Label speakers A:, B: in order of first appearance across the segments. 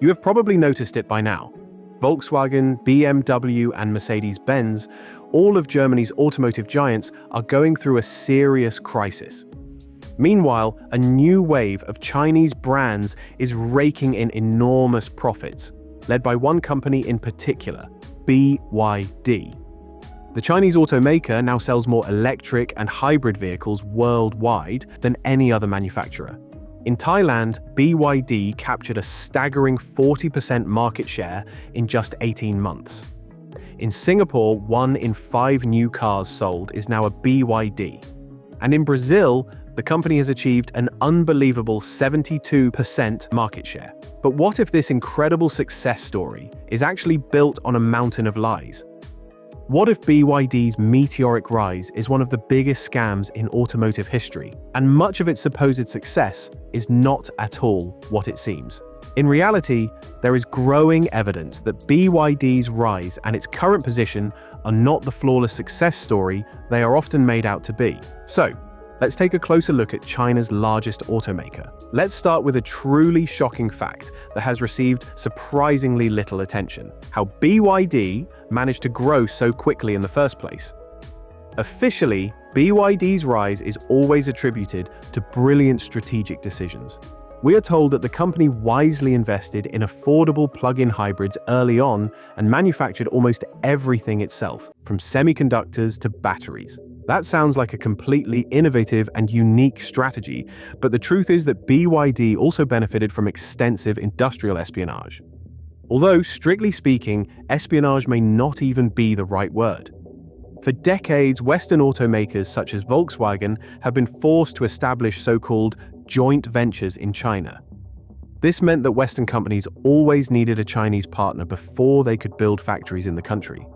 A: You have probably noticed it by now. Volkswagen, BMW, and Mercedes-Benz, all of Germany's automotive giants, are going through a serious crisis. Meanwhile, a new wave of Chinese brands is raking in enormous profits, led by one company in particular, BYD. The Chinese automaker now sells more electric and hybrid vehicles worldwide than any other manufacturer. In Thailand, BYD captured a staggering 40% market share in just 18 months. In Singapore, 1 in 5 new cars sold is now a BYD. And in Brazil, the company has achieved an unbelievable 72% market share. But what if this incredible success story is actually built on a mountain of lies? What if BYD's meteoric rise is one of the biggest scams in automotive history, and much of its supposed success is not at all what it seems? In reality, there is growing evidence that BYD's rise and its current position are not the flawless success story they are often made out to be. So, let's take a closer look at China's largest automaker. Let's start with a truly shocking fact that has received surprisingly little attention: how BYD managed to grow so quickly in the first place. Officially, BYD's rise is always attributed to brilliant strategic decisions. We are told that the company wisely invested in affordable plug-in hybrids early on and manufactured almost everything itself, from semiconductors to batteries. That sounds like a completely innovative and unique strategy, but the truth is that BYD also benefited from extensive industrial espionage. Although, strictly speaking, espionage may not even be the right word. For decades, Western automakers such as Volkswagen have been forced to establish so-called joint ventures in China. This meant that Western companies always needed a Chinese partner before they could build factories in the country.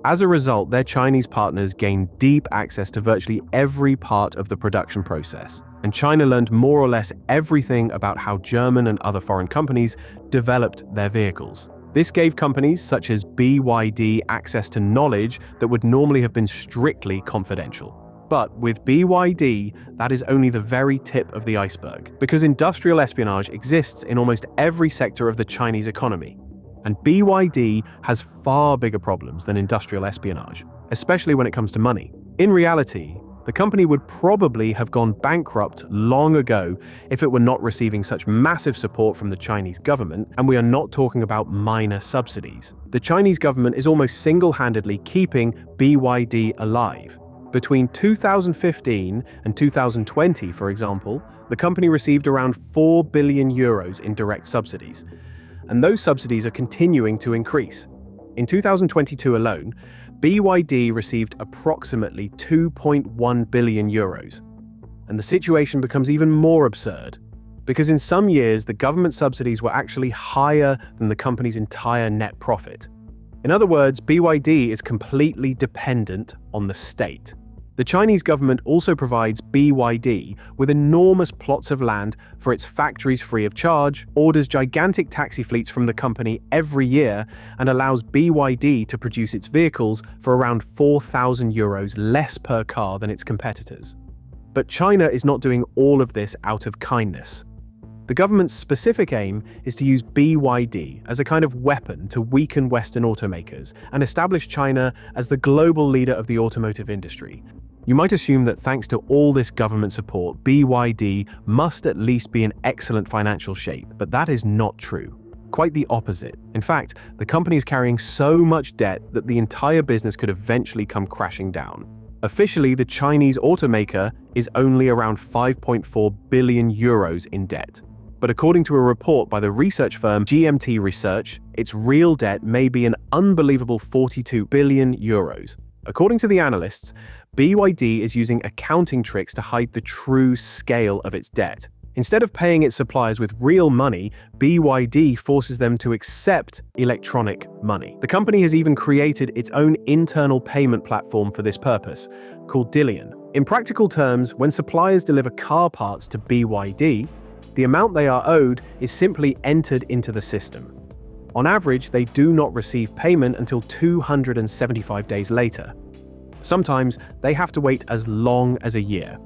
A: As a result, their Chinese partners gained deep access to virtually every part of the production process, and China learned more or less everything about how German and other foreign companies developed their vehicles. This gave companies such as BYD access to knowledge that would normally have been strictly confidential. But with BYD, that is only the very tip of the iceberg, because industrial espionage exists in almost every sector of the Chinese economy. And BYD has far bigger problems than industrial espionage, especially when it comes to money. In reality, the company would probably have gone bankrupt long ago if it were not receiving such massive support from the Chinese government, and we are not talking about minor subsidies. The Chinese government is almost single-handedly keeping BYD alive. Between 2015 and 2020, for example, the company received around 4 billion euros in direct subsidies, and those subsidies are continuing to increase. In 2022 alone, BYD received approximately 2.1 billion euros. And the situation becomes even more absurd, because in some years the government subsidies were actually higher than the company's entire net profit. In other words, BYD is completely dependent on the state. The Chinese government also provides BYD with enormous plots of land for its factories free of charge, orders gigantic taxi fleets from the company every year, and allows BYD to produce its vehicles for around 4,000 euros less per car than its competitors. But China is not doing all of this out of kindness. The government's specific aim is to use BYD as a kind of weapon to weaken Western automakers and establish China as the global leader of the automotive industry. You might assume that thanks to all this government support, BYD must at least be in excellent financial shape, but that is not true. Quite the opposite. In fact, the company is carrying so much debt that the entire business could eventually come crashing down. Officially, the Chinese automaker is only around 5.4 billion euros in debt. But according to a report by the research firm GMT Research, its real debt may be an unbelievable 42 billion euros. According to the analysts, BYD is using accounting tricks to hide the true scale of its debt. Instead of paying its suppliers with real money, BYD forces them to accept electronic money. The company has even created its own internal payment platform for this purpose, called Dillion. In practical terms, when suppliers deliver car parts to BYD, the amount they are owed is simply entered into the system. On average, they do not receive payment until 275 days later. Sometimes, they have to wait as long as a year.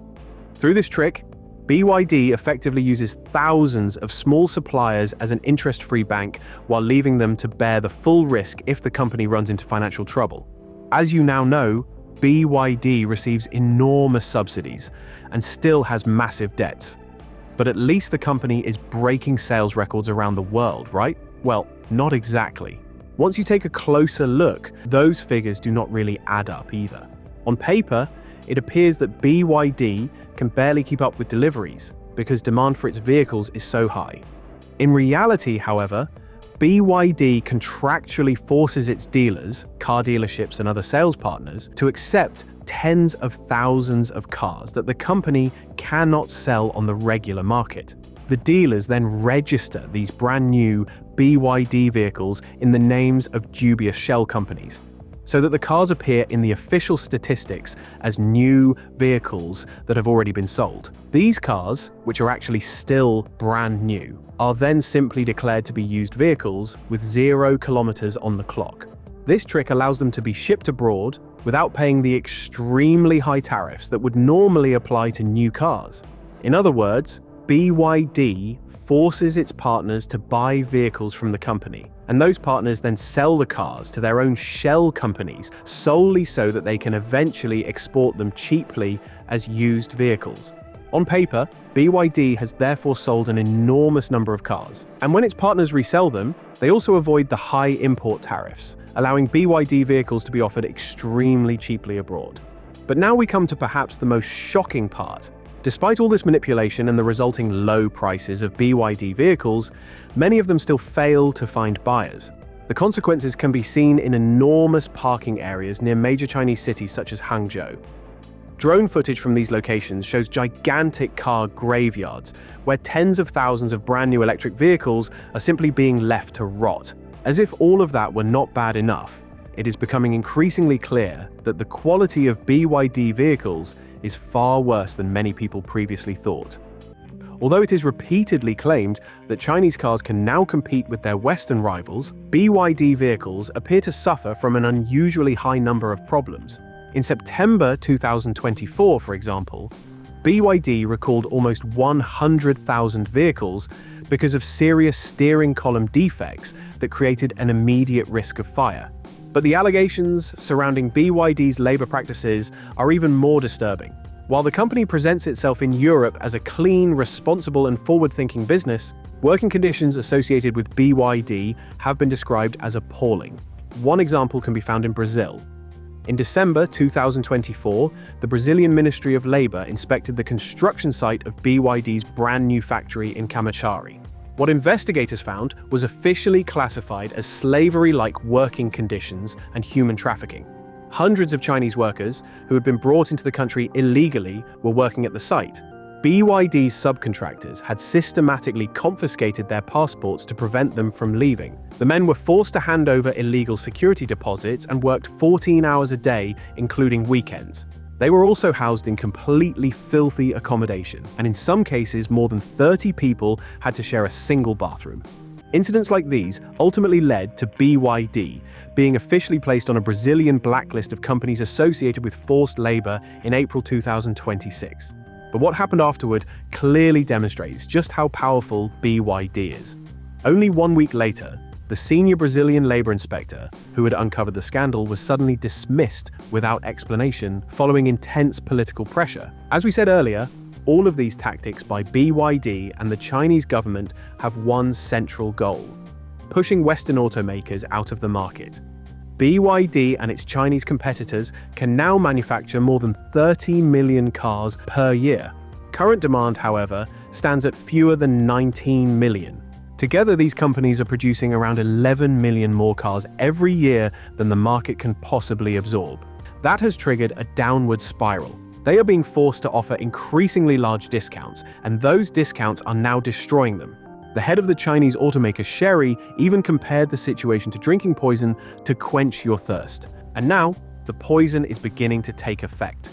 A: Through this trick, BYD effectively uses thousands of small suppliers as an interest-free bank while leaving them to bear the full risk if the company runs into financial trouble. As you now know, BYD receives enormous subsidies and still has massive debts. But at least the company is breaking sales records around the world, right? Well, not exactly. Once you take a closer look, those figures do not really add up either. On paper, it appears that BYD can barely keep up with deliveries because demand for its vehicles is so high. In reality, however, BYD contractually forces its dealers, car dealerships and other sales partners, to accept tens of thousands of cars that the company cannot sell on the regular market. The dealers then register these brand new BYD vehicles in the names of dubious shell companies, so that the cars appear in the official statistics as new vehicles that have already been sold. These cars, which are actually still brand new, are then simply declared to be used vehicles with 0 kilometers on the clock. This trick allows them to be shipped abroad without paying the extremely high tariffs that would normally apply to new cars. In other words, BYD forces its partners to buy vehicles from the company, and those partners then sell the cars to their own shell companies solely so that they can eventually export them cheaply as used vehicles. On paper, BYD has therefore sold an enormous number of cars, and when its partners resell them, they also avoid the high import tariffs, allowing BYD vehicles to be offered extremely cheaply abroad. But now we come to perhaps the most shocking part. Despite all this manipulation and the resulting low prices of BYD vehicles, many of them still fail to find buyers. The consequences can be seen in enormous parking areas near major Chinese cities such as Hangzhou. Drone footage from these locations shows gigantic car graveyards where tens of thousands of brand new electric vehicles are simply being left to rot. As if all of that were not bad enough, it is becoming increasingly clear that the quality of BYD vehicles is far worse than many people previously thought. Although it is repeatedly claimed that Chinese cars can now compete with their Western rivals, BYD vehicles appear to suffer from an unusually high number of problems. In September 2024, for example, BYD recalled almost 100,000 vehicles because of serious steering column defects that created an immediate risk of fire. But the allegations surrounding BYD's labor practices are even more disturbing. While the company presents itself in Europe as a clean, responsible and forward-thinking business, working conditions associated with BYD have been described as appalling. One example can be found in Brazil. In December 2024, the Brazilian Ministry of Labor inspected the construction site of BYD's brand new factory in Camaçari. What investigators found was officially classified as slavery-like working conditions and human trafficking. Hundreds of Chinese workers who had been brought into the country illegally were working at the site. BYD's subcontractors had systematically confiscated their passports to prevent them from leaving. The men were forced to hand over illegal security deposits and worked 14 hours a day, including weekends. They were also housed in completely filthy accommodation, and in some cases, more than 30 people had to share a single bathroom. Incidents like these ultimately led to BYD being officially placed on a Brazilian blacklist of companies associated with forced labor in April 2026. But what happened afterward clearly demonstrates just how powerful BYD is. Only 1 week later, the senior Brazilian labor inspector who had uncovered the scandal was suddenly dismissed without explanation following intense political pressure. As we said earlier, all of these tactics by BYD and the Chinese government have one central goal: pushing Western automakers out of the market. BYD and its Chinese competitors can now manufacture more than 30 million cars per year. Current demand, however, stands at fewer than 19 million. Together, these companies are producing around 11 million more cars every year than the market can possibly absorb. That has triggered a downward spiral. They are being forced to offer increasingly large discounts, and those discounts are now destroying them. The head of the Chinese automaker Chery even compared the situation to drinking poison to quench your thirst. And now, the poison is beginning to take effect.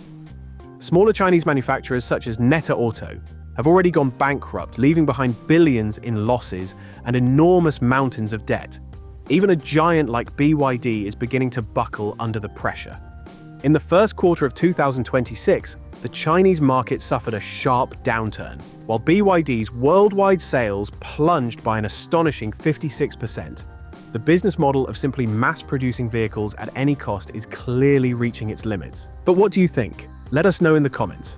A: Smaller Chinese manufacturers such as Neta Auto have already gone bankrupt, leaving behind billions in losses and enormous mountains of debt. Even a giant like BYD is beginning to buckle under the pressure. In the first quarter of 2026, the Chinese market suffered a sharp downturn, while BYD's worldwide sales plunged by an astonishing 56%. The business model of simply mass-producing vehicles at any cost is clearly reaching its limits. But what do you think? Let us know in the comments.